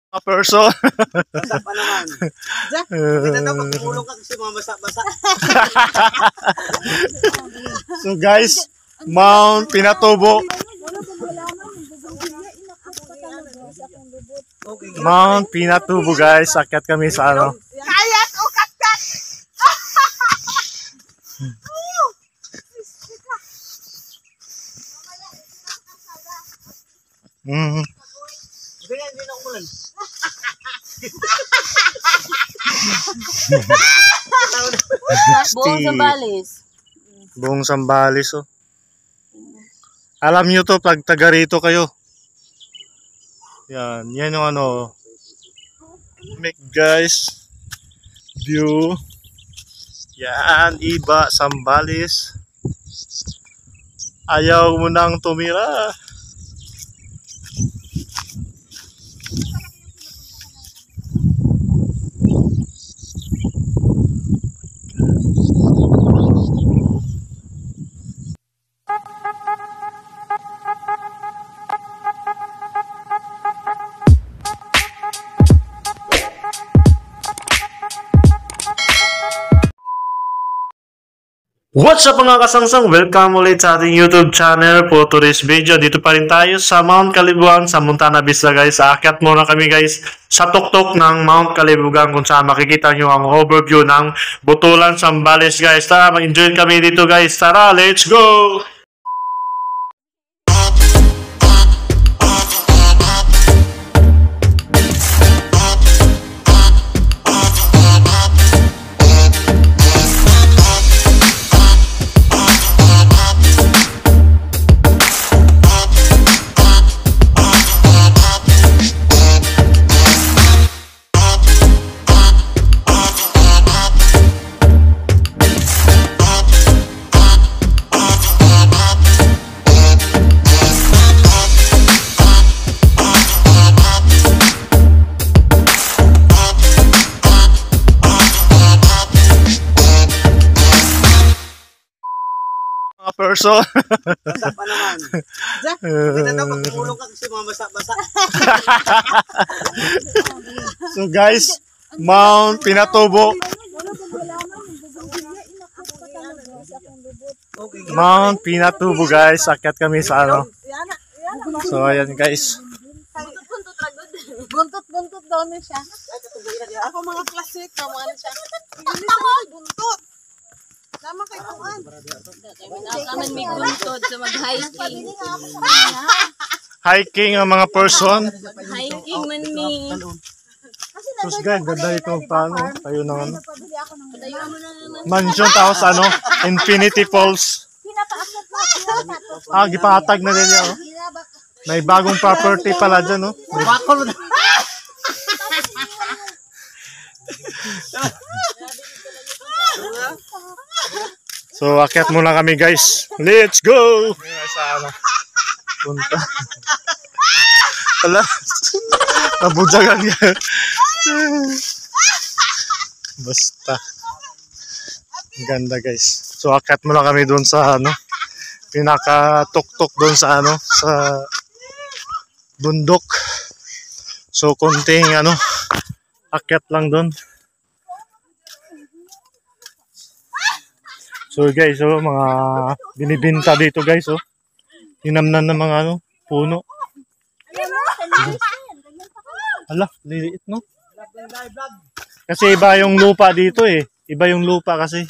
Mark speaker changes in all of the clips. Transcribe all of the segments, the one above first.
Speaker 1: Mga person.
Speaker 2: Basa pa naman. Kita daw pag umulong ka kasi mga basa-basa.
Speaker 1: So guys, Mount Pinatubo. Mount Pinatubo guys, akyat kami sa ano.
Speaker 2: Kayat o kat-kat! Ganyan din ang umulan.
Speaker 3: Buong Sambales.
Speaker 1: Buong Sambales oh. Alam nyo to pag taga rito kayo. Yan yung ano. Make guys. View. Yan, iba, Sambales. Ayaw mo nang tumira. What's up mga kasangsang? Welcome ulit sa ating YouTube channel for today's video. Dito pa rin tayo sa Mount Kalibugan sa Montana Vista guys. Aakyat muna kami guys sa tuktok ng Mount Kalibugan kung saan makikita nyo ang overview ng Butulan, Sambales guys. Tara, mag-enjoy kami dito guys. Tara, let's go! Mga person.
Speaker 2: Basa pa naman. Kita daw pag umulong ka kasi mga basa-basa.
Speaker 1: So guys, Mount Pinatubo. Mount Pinatubo guys, akyat kami sa ano. So ayan guys.
Speaker 3: Buntot daw na siya.
Speaker 2: Ako mga classic na mga siya. Buntot. Nama kay kuan.
Speaker 3: Kami may buntot sa mag-hiking.
Speaker 1: Hiking ang mga person.
Speaker 3: Hiking man mi.
Speaker 1: So guys, ganda ito paano. Tayo na ano. Mansion tapos ano, Infinity Falls. Gipatag na ganyan oh. May bagong property pala dyan oh.
Speaker 2: Bakol na.
Speaker 1: So akyat muna kami guys. Let's go! Sa ano. Punta. Ala. Nabujagan yan. Basta. Ganda guys. So akyat muna kami doon sa ano. Pinaka-tuktok doon sa ano. Sa bundok. So konting ano. Akyat lang doon. So guys, oh, mga binibinta dito guys, oh. Tinamnan ng mga ano, puno. Hala, liliit no? Kasi iba yung lupa dito eh. Iba yung lupa kasi.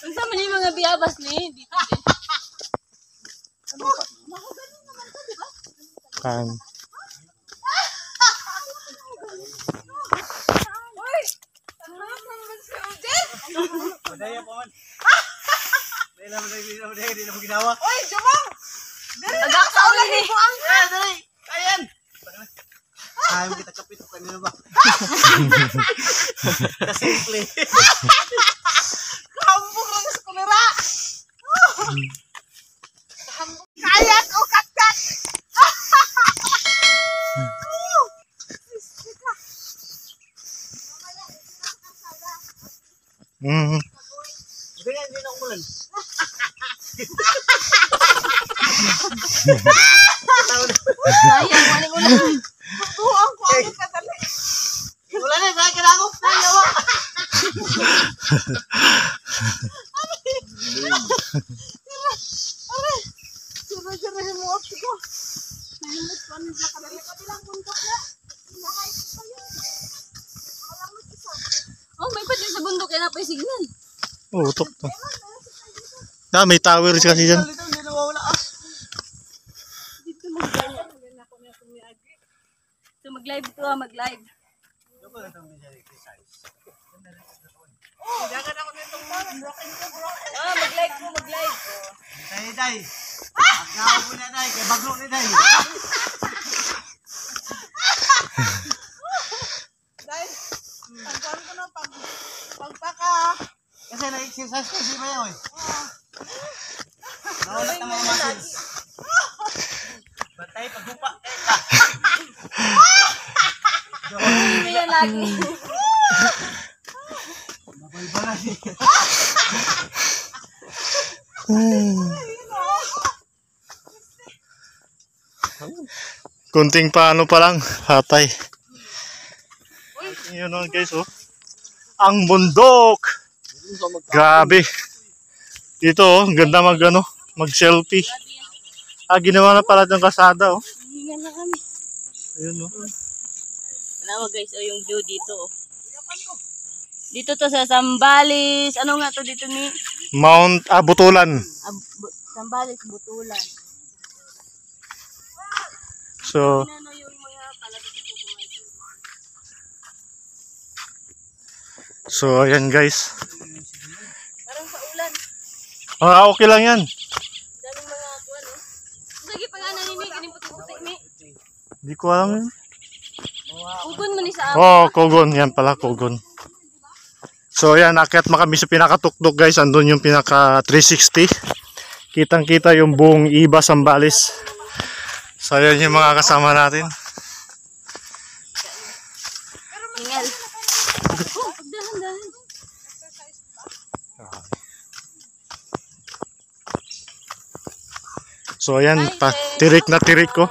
Speaker 3: Ang sama niyo mga biyabas ni dito.
Speaker 1: Kan.
Speaker 2: Madaya po man. Dahil na mo ginawa. Oy, Jumong!
Speaker 3: Agak sa ulan ni ko ang
Speaker 2: Dali! Kayan! Ayaw kita kapito kanina ba? Kasimple. Kambong lang sa kulera! Kayat o kat-kat! Ganyan din ang umulan.
Speaker 3: Sayang, walang ulan.
Speaker 2: Sira-sirahin mo ako ko. Nahimot pa nila kabilang bundok na. Nakahit pa yun. Walang mag-isa.
Speaker 3: Oh, may pati sa bundok yan na pa yung signal.
Speaker 1: Oh, utok to. May tower kasi dyan.
Speaker 2: Dito, hindi nawawala ah.
Speaker 3: Dito mag-live. So mag-live to ah, mag-live.
Speaker 2: Dagan ako nitong broken ko, broken.
Speaker 3: Ah, mag-live po, mag-live.
Speaker 4: Day. Magnawa po na day, kay baglo ni day.
Speaker 2: Dahil, pagkaroon ko ng pagpaka.
Speaker 4: Kasi na-exercise ko si Mayo eh. Naulat na mga muscles. Batay, paghupa.
Speaker 3: Hindi yan lagi.
Speaker 4: Mabay-bala siya.
Speaker 1: Kunting paano pa lang, patay. Yun o guys, oh. Ang bundok! Grabe. Dito, oh, ganda mag-selfie. Ginawa na pala ng kasada, oh.
Speaker 3: Hingan na kami.
Speaker 1: Ayun, oh.
Speaker 3: Wala guys, oh, yung view dito. Oh. Dito to sa Zambales. Ano nga to dito ni?
Speaker 1: Mount Butulan.
Speaker 3: Zambales, Butulan.
Speaker 1: So,
Speaker 3: Ano yung mga palabas dito kumain?
Speaker 1: so ayan guys.
Speaker 3: Parang paulan.
Speaker 1: Okay lang yan.
Speaker 3: Daming mga kuwan, oh. Sige pa nga nanimi, kining puti-puti mi.
Speaker 1: Di ko alam yun.
Speaker 3: Ugon mo ni sa
Speaker 1: Oh, Kogon. Yan pala, Kogon. So ayan, akyat kami sa pinakatuktok guys. Andun yung pinaka 360. Kitang-kita yung buong Iba Zambales. So ayan yung mga kasama natin.
Speaker 3: Hingal. Oh, dahan-dahan.
Speaker 1: So ayan, tirik na tirik ko.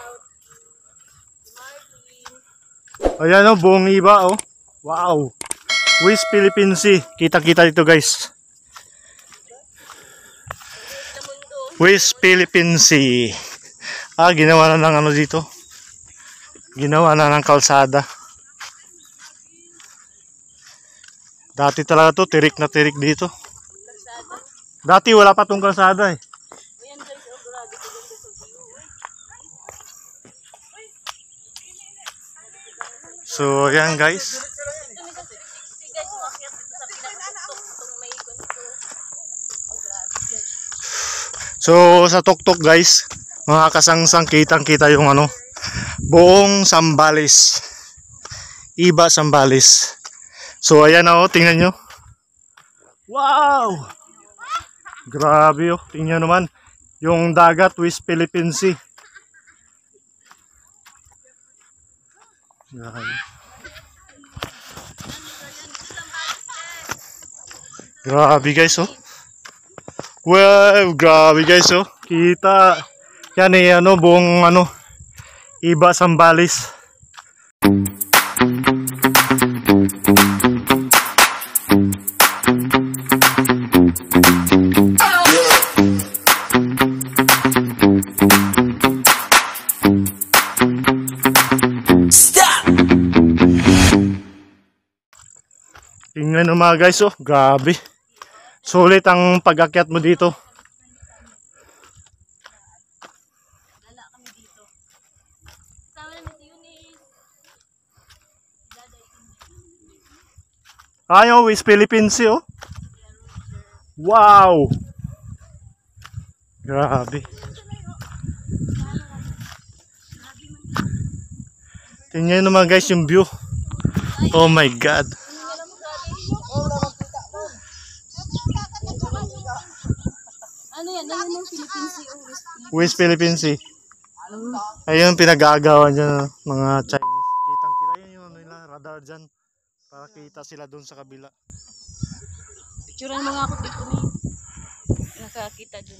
Speaker 1: Ayan o, buong Iba oh. Wow. West Philippine Sea. Kita-kita dito guys. West Philippine Sea. Ginawa na ng ano dito. Ginawa na ng kalsada. Dati talaga to, tirik na tirik dito. Dati wala pa tong kalsada eh.
Speaker 3: Ayan guys, oh, grabe ko dito sa view.
Speaker 1: So ayan guys.
Speaker 3: Ito ni sa 360 guys, umakyat dito sa pinakatuktok itong may ganito. Oh, grabe guys.
Speaker 1: So sa tuktok guys, mga kasangsang kitang-kita yung ano, buong Zambales. Iba Zambales. So ayan na oh, tingnan nyo. Wow! Grabe oh, tingnan naman yung dagat, West Philippine Sea. Grabe. Grabe guys oh. Wow, grabe guys oh. Kita. Yan eh ano, buong ano, Iba Zambales. Tingnan mo mga guys oh, grabe. Sulit ang pag-akyat mo dito.
Speaker 3: Lala kami dito. Sama namin si Eunice.
Speaker 1: Ayaw, West Philippine Sea oh. Wow! Grabe. Tingnan naman guys yung view. Oh my God.
Speaker 3: Ano yan? Ano yung Philippine Sea o
Speaker 1: West Philippine Sea. Ayun pinag-aagawan dyan mga Chinese. Kitang-kita yun yung ano nila, radar dyan. Para kita sila dun sa kabila.
Speaker 3: Picturean mo nga ako dito ni. Nakakita dun.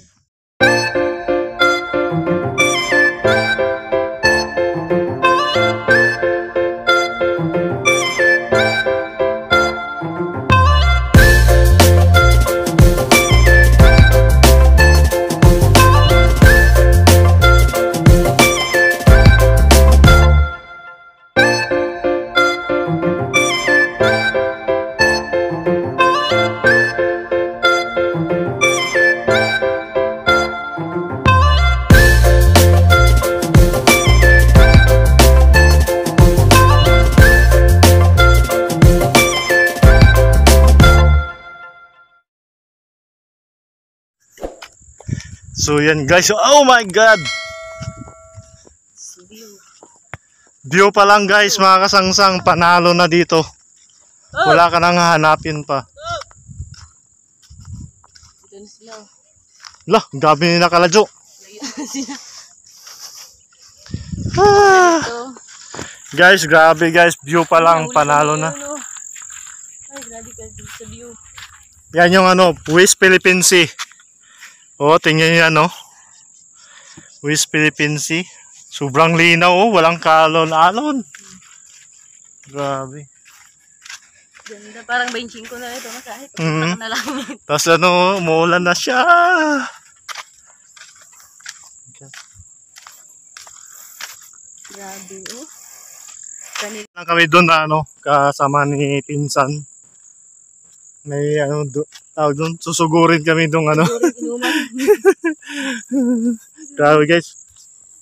Speaker 1: So yan guys, oh my god! View pa lang guys, mga kasangsang, panalo na dito. Wala ka nang hahanapin pa.
Speaker 3: Ito na sila.
Speaker 1: Lah, gabi ni nakaladyo.
Speaker 3: Layo na sila.
Speaker 1: Ah,
Speaker 3: Ito.
Speaker 1: guys, grabe guys, view pa lang, panalo na.
Speaker 3: Ay, grabe ka dito sa view.
Speaker 1: Yan yung ano, West Philippine Sea. Oh, tingnan niyo yan, no? West Philippine Sea. Sobrang linaw, oh. Walang kalon-alon. Grabe.
Speaker 3: Ganda, parang 25 na ito. Masahit.
Speaker 1: Mhm.
Speaker 3: Na lang.
Speaker 1: Tapos ano, umuulan na siya.
Speaker 3: Grabe, oh. Kanil.
Speaker 1: Lang kami doon na ano, kasama ni Pinsan. May ano, tawag doon, susugurin kami doon ano.
Speaker 3: Inuman.
Speaker 1: Grabe guys.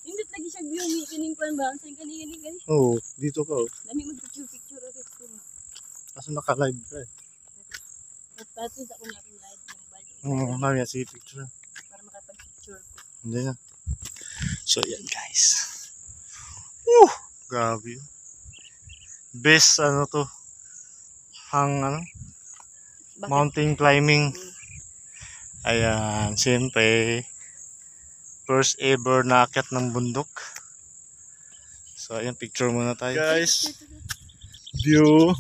Speaker 3: Hindi lagi siya view. Kining pa ba? Saan kani.
Speaker 1: Oh, dito ka oh.
Speaker 3: Dami mag-picture ulit ko.
Speaker 1: Kaso naka-live ka eh.
Speaker 3: Pati sa kung natin live ng bike.
Speaker 1: Oo, mamaya sige picture.
Speaker 3: Para makapag-picture ko.
Speaker 1: Hindi na. So yan guys. Grabe. Best ano to. Ano?
Speaker 3: Bakit?
Speaker 1: Mountain climbing. Ayan, siyempre. First ever na akyat ng bundok. So ayan, picture muna tayo guys. View.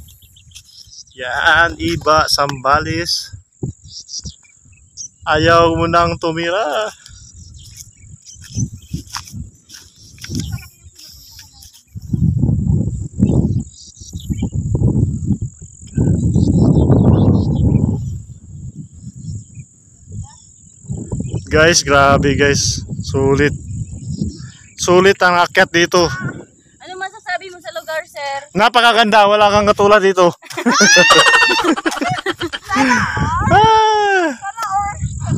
Speaker 1: Yan, iba, Sambales. Ayaw mo nang tumira. Guys, grabe guys. Sulit. Sulit ang akyat dito.
Speaker 3: Ano masasabi mo sa lugar, sir?
Speaker 1: Napakaganda, wala kang katulad dito.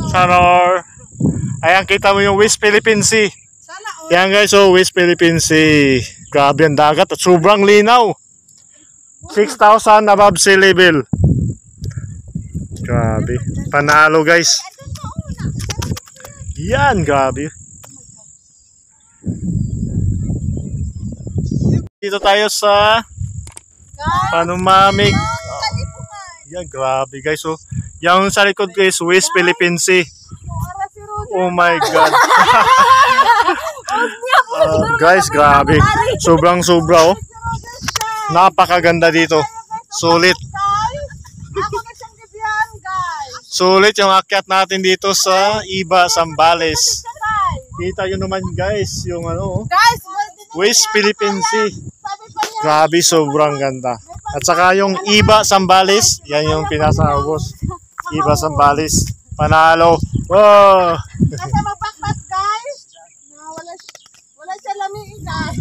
Speaker 1: Sana or. Ayan, kita mo yung West Philippine Sea.
Speaker 2: Sana all.
Speaker 1: Yan guys, oh, West Philippine Sea. Grabe ang dagat at sobrang linaw. 6,000 above sea level. Grabe. Panalo guys. Yan, grabe. Dito tayo sa Panumamig. Yan, grabe guys. Oh. Yung sa likod guys, West Philippine Sea. Oh my God. Guys, grabe. Sobrang sobra oh. Napakaganda dito. Sulit.
Speaker 2: Ako na siyang gabihan, guys.
Speaker 1: Sulit yung akyat natin dito sa Iba, Sambales.
Speaker 2: Guys,
Speaker 1: Kita yun naman guys, yung ano,
Speaker 2: guys,
Speaker 1: West Philippine Sea.
Speaker 2: sabi pa niya,
Speaker 1: Grabe, sobrang ganda. At saka yung Iba, Sambales, yan yung pinasahugos. Iba, Sambales. Panalo. Wow!
Speaker 2: kasi magbakbat, guys. Na wala siya lamiin, guys.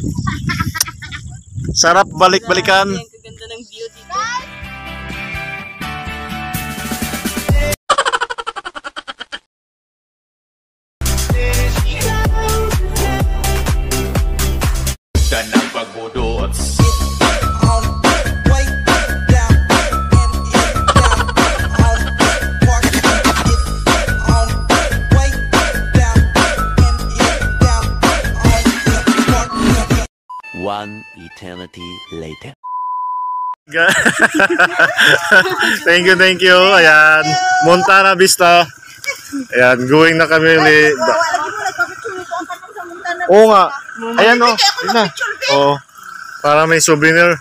Speaker 1: Sarap balik-balikan.
Speaker 3: Ang kaganda ng view dito.
Speaker 5: Danang pagbudot.
Speaker 6: One eternity later.
Speaker 1: Thank you. Ayan, Montana Vista. Ayan, going na kami ulit.
Speaker 2: Wala lagi mo nagpapicture ko ang katong sa Montana.
Speaker 1: Oo nga. Ayan oh. Yun na. Oo. Para may souvenir.